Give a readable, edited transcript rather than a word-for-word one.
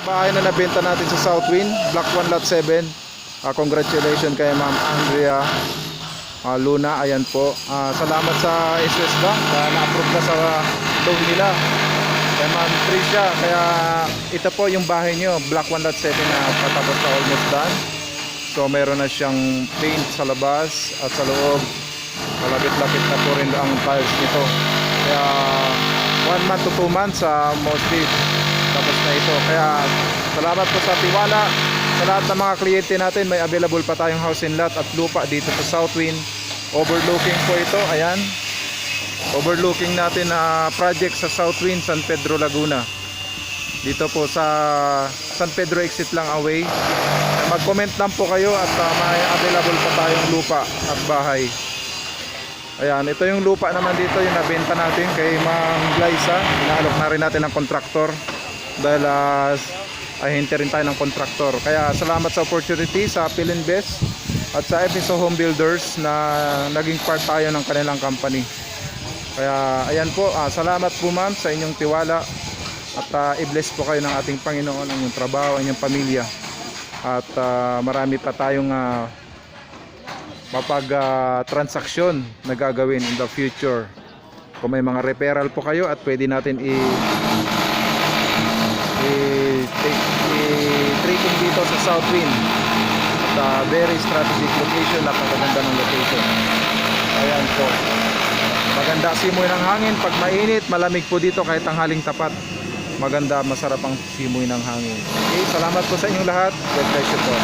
Bahay na nabenta natin sa Southwind, Block 1 Lot 7. Congratulations kay Ma'am Andrea Luna. Ayan po. Salamat sa SS Bank. Na-approve na sa loan nila. Kaya Ma'am Tricia, kaya ito po yung bahay nyo, Block 1 Lot 7 na patapos na, almost done. So meron na siyang paint sa labas at sa loob. Malapit-lapit na po rin ang tiles nito. Kaya 1 month to 2 months mostly tapos na ito. Kaya salamat po sa tiwala. Sa lahat ng mga kliyente natin, may available pa tayong house and lot at lupa dito sa Southwind. Overlooking po ito, ayan. Overlooking natin na project sa Southwind, San Pedro, Laguna. Dito po sa San Pedro exit lang away. Mag-comment lang po kayo at may available pa tayong lupa at bahay. Ayan, ito yung lupa naman dito, yung nabenta natin kay Ma'am Glyza. Inaalok na rin natin ng kontraktor dahil hintay rin tayo ng kontraktor. Kaya salamat sa opportunity sa Philinvest at sa FSO Home Builders na naging part tayo ng kanilang company. Kaya ayan po, salamat po ma'am sa inyong tiwala at i-bless po kayo ng ating Panginoon, ang inyong trabaho, ang inyong pamilya. At marami pa tayong transaksyon na gagawin in the future. Kung may mga referral po kayo at pwede natin i-trading dito sa Southwind at very strategic location, napakaganda ng location. Ayan po, maganda simoy ng hangin pag mainit, malamig po dito kahit tanghaling tapat. Maganda, masarap ang simoy ng hangin. Okay, salamat po sa inyong lahat. God bless you po.